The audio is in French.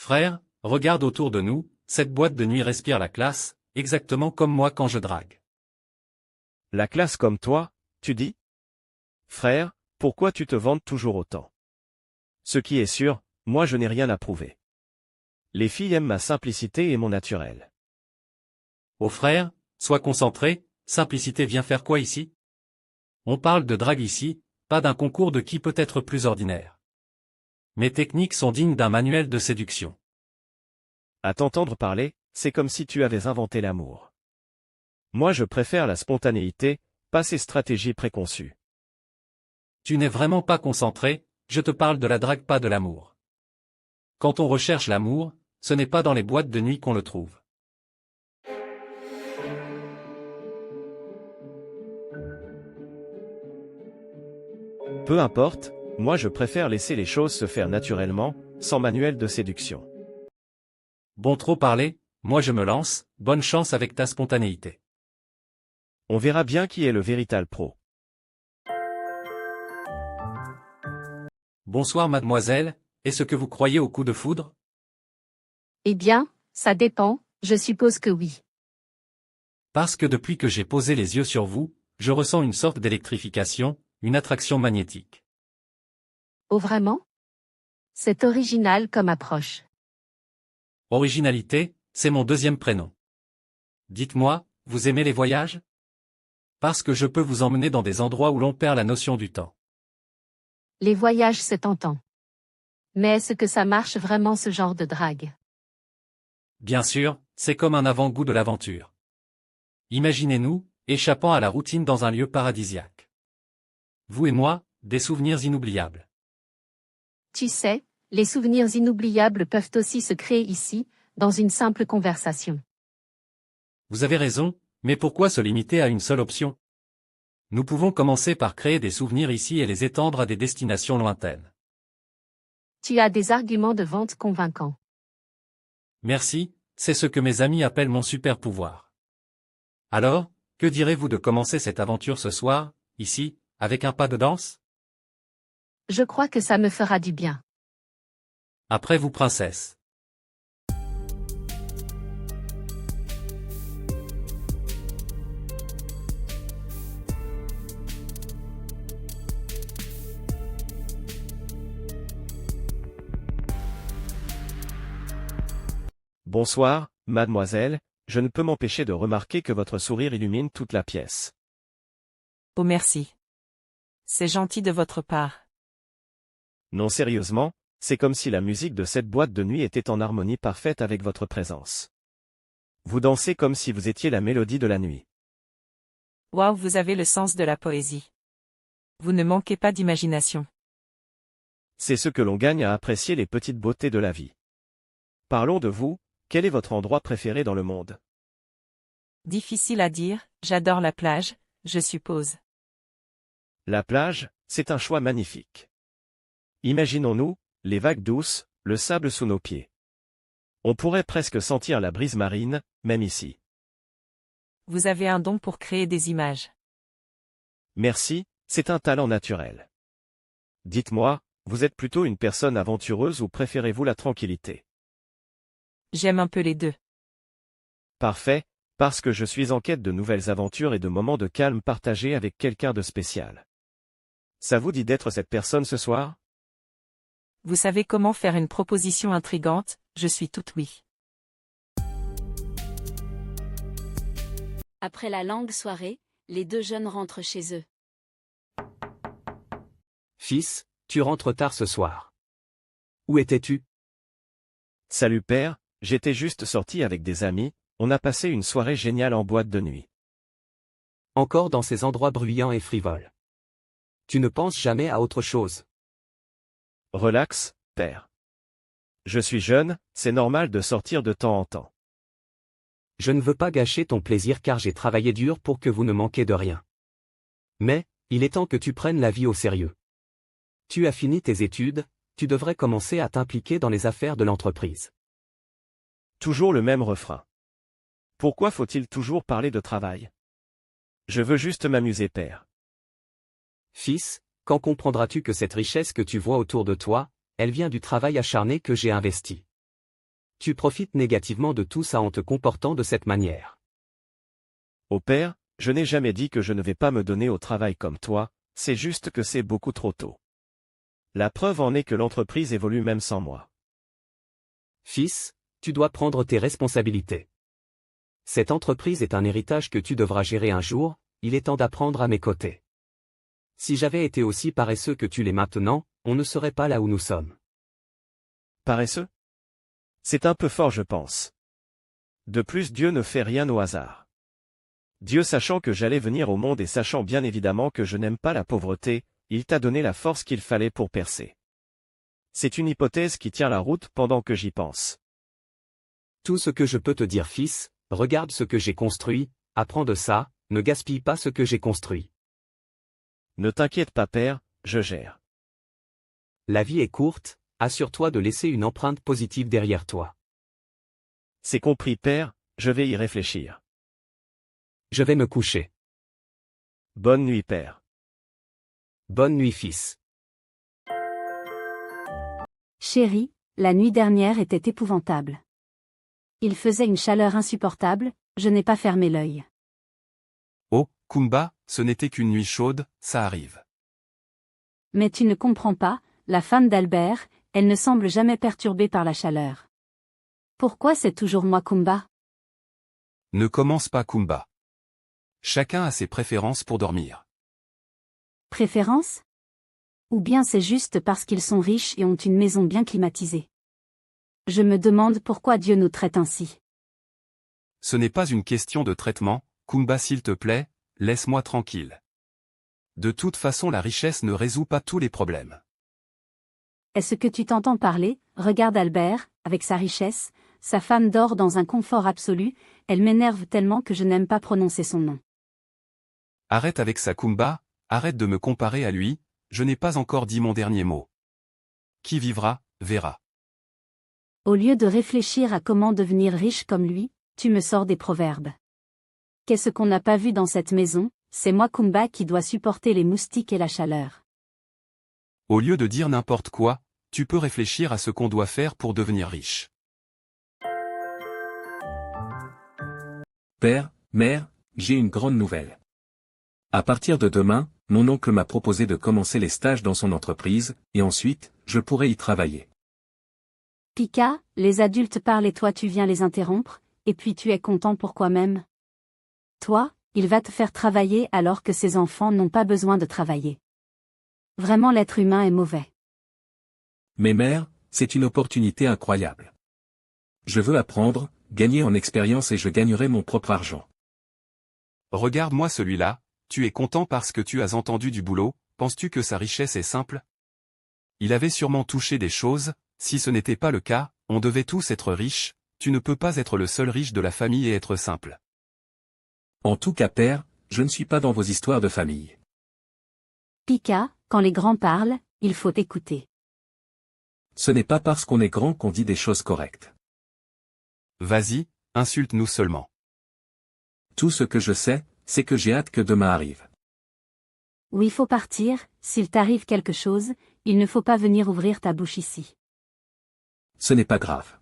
Frère, regarde autour de nous, cette boîte de nuit respire la classe, exactement comme moi quand je drague. La classe comme toi, tu dis? Frère, pourquoi tu te vantes toujours autant? Ce qui est sûr, moi je n'ai rien à prouver. Les filles aiment ma simplicité et mon naturel. Oh frère, sois concentré, simplicité vient faire quoi ici? On parle de drague ici, pas d'un concours de qui peut être plus ordinaire. Mes techniques sont dignes d'un manuel de séduction. À t'entendre parler, c'est comme si tu avais inventé l'amour. Moi je préfère la spontanéité, pas ces stratégies préconçues. Tu n'es vraiment pas concentré, je te parle de la drague, pas de l'amour. Quand on recherche l'amour, ce n'est pas dans les boîtes de nuit qu'on le trouve. Peu importe, moi je préfère laisser les choses se faire naturellement, sans manuel de séduction. Bon, trop parlé, moi je me lance, bonne chance avec ta spontanéité. On verra bien qui est le véritable pro. Bonsoir mademoiselle, est-ce que vous croyez au coup de foudre? Eh bien, ça dépend, je suppose que oui. Parce que depuis que j'ai posé les yeux sur vous, je ressens une sorte d'électrification, une attraction magnétique. Oh vraiment? C'est original comme approche. Originalité, c'est mon deuxième prénom. Dites-moi, vous aimez les voyages? Parce que je peux vous emmener dans des endroits où l'on perd la notion du temps. Les voyages c'est tentant. Mais est-ce que ça marche vraiment ce genre de drague? Bien sûr, c'est comme un avant-goût de l'aventure. Imaginez-nous, échappant à la routine dans un lieu paradisiaque. Vous et moi, des souvenirs inoubliables. Tu sais, les souvenirs inoubliables peuvent aussi se créer ici, dans une simple conversation. Vous avez raison, mais pourquoi se limiter à une seule option? Nous pouvons commencer par créer des souvenirs ici et les étendre à des destinations lointaines. Tu as des arguments de vente convaincants. Merci, c'est ce que mes amis appellent mon super pouvoir. Alors, que direz-vous de commencer cette aventure ce soir, ici, avec un pas de danse? Je crois que ça me fera du bien. Après vous, princesse. Bonsoir, mademoiselle, je ne peux m'empêcher de remarquer que votre sourire illumine toute la pièce. Oh merci. C'est gentil de votre part. Non sérieusement, c'est comme si la musique de cette boîte de nuit était en harmonie parfaite avec votre présence. Vous dansez comme si vous étiez la mélodie de la nuit. Waouh, vous avez le sens de la poésie. Vous ne manquez pas d'imagination. C'est ce que l'on gagne à apprécier les petites beautés de la vie. Parlons de vous, quel est votre endroit préféré dans le monde? Difficile à dire, j'adore la plage, je suppose. La plage, c'est un choix magnifique. Imaginons-nous, les vagues douces, le sable sous nos pieds. On pourrait presque sentir la brise marine, même ici. Vous avez un don pour créer des images. Merci, c'est un talent naturel. Dites-moi, vous êtes plutôt une personne aventureuse ou préférez-vous la tranquillité? J'aime un peu les deux. Parfait, parce que je suis en quête de nouvelles aventures et de moments de calme partagés avec quelqu'un de spécial. Ça vous dit d'être cette personne ce soir? Vous savez comment faire une proposition intrigante, je suis toute oui. Après la longue soirée, les deux jeunes rentrent chez eux. Fils, tu rentres tard ce soir. Où étais-tu? Salut père, j'étais juste sorti avec des amis, on a passé une soirée géniale en boîte de nuit. Encore dans ces endroits bruyants et frivoles. Tu ne penses jamais à autre chose. Relax, père. Je suis jeune, c'est normal de sortir de temps en temps. Je ne veux pas gâcher ton plaisir car j'ai travaillé dur pour que vous ne manquiez de rien. Mais, il est temps que tu prennes la vie au sérieux. Tu as fini tes études, tu devrais commencer à t'impliquer dans les affaires de l'entreprise. Toujours le même refrain. Pourquoi faut-il toujours parler de travail? Je veux juste m'amuser, père. Fils, quand comprendras-tu que cette richesse que tu vois autour de toi, elle vient du travail acharné que j'ai investi? Tu profites négativement de tout ça en te comportant de cette manière. Au père, je n'ai jamais dit que je ne vais pas me donner au travail comme toi, c'est juste que c'est beaucoup trop tôt. La preuve en est que l'entreprise évolue même sans moi. Fils, tu dois prendre tes responsabilités. Cette entreprise est un héritage que tu devras gérer un jour, il est temps d'apprendre à mes côtés. Si j'avais été aussi paresseux que tu l'es maintenant, on ne serait pas là où nous sommes. Paresseux? C'est un peu fort, je pense. De plus, Dieu ne fait rien au hasard. Dieu, sachant que j'allais venir au monde et sachant bien évidemment que je n'aime pas la pauvreté, il t'a donné la force qu'il fallait pour percer. C'est une hypothèse qui tient la route pendant que j'y pense. Tout ce que je peux te dire, fils, regarde ce que j'ai construit, apprends de ça, ne gaspille pas ce que j'ai construit. Ne t'inquiète pas, père, je gère. La vie est courte, assure-toi de laisser une empreinte positive derrière toi. C'est compris, père, je vais y réfléchir. Je vais me coucher. Bonne nuit, père. Bonne nuit, fils. Chérie, la nuit dernière était épouvantable. Il faisait une chaleur insupportable, je n'ai pas fermé l'œil. Oh, Kumba, ce n'était qu'une nuit chaude, ça arrive. Mais tu ne comprends pas, la femme d'Albert, elle ne semble jamais perturbée par la chaleur. Pourquoi c'est toujours moi, Kumba? Ne commence pas, Kumba. Chacun a ses préférences pour dormir. Préférence? Ou bien c'est juste parce qu'ils sont riches et ont une maison bien climatisée? Je me demande pourquoi Dieu nous traite ainsi. Ce n'est pas une question de traitement, Kumba, s'il te plaît, laisse-moi tranquille. De toute façon, la richesse ne résout pas tous les problèmes. Est-ce que tu t'entends parler? Regarde Albert, avec sa richesse, sa femme dort dans un confort absolu, elle m'énerve tellement que je n'aime pas prononcer son nom. Arrête avec ça, Kumba, arrête de me comparer à lui, je n'ai pas encore dit mon dernier mot. Qui vivra, verra. Au lieu de réfléchir à comment devenir riche comme lui, tu me sors des proverbes. Qu'est-ce qu'on n'a pas vu dans cette maison? C'est moi, Kumba, qui dois supporter les moustiques et la chaleur. Au lieu de dire n'importe quoi, tu peux réfléchir à ce qu'on doit faire pour devenir riche. Père, mère, j'ai une grande nouvelle. À partir de demain, mon oncle m'a proposé de commencer les stages dans son entreprise, et ensuite, je pourrai y travailler. Pika, les adultes parlent et toi tu viens les interrompre, et puis tu es content pourquoi même? Toi, il va te faire travailler alors que ses enfants n'ont pas besoin de travailler. Vraiment, l'être humain est mauvais. Mais mère, c'est une opportunité incroyable. Je veux apprendre, gagner en expérience et je gagnerai mon propre argent. Regarde-moi celui-là, tu es content parce que tu as entendu du boulot, penses-tu que sa richesse est simple? Il avait sûrement touché des choses, si ce n'était pas le cas, on devait tous être riches, tu ne peux pas être le seul riche de la famille et être simple. En tout cas, père, je ne suis pas dans vos histoires de famille. Pika, quand les grands parlent, il faut écouter. Ce n'est pas parce qu'on est grand qu'on dit des choses correctes. Vas-y, insulte-nous seulement. Tout ce que je sais, c'est que j'ai hâte que demain arrive. Oui, faut partir, s'il t'arrive quelque chose, il ne faut pas venir ouvrir ta bouche ici. Ce n'est pas grave.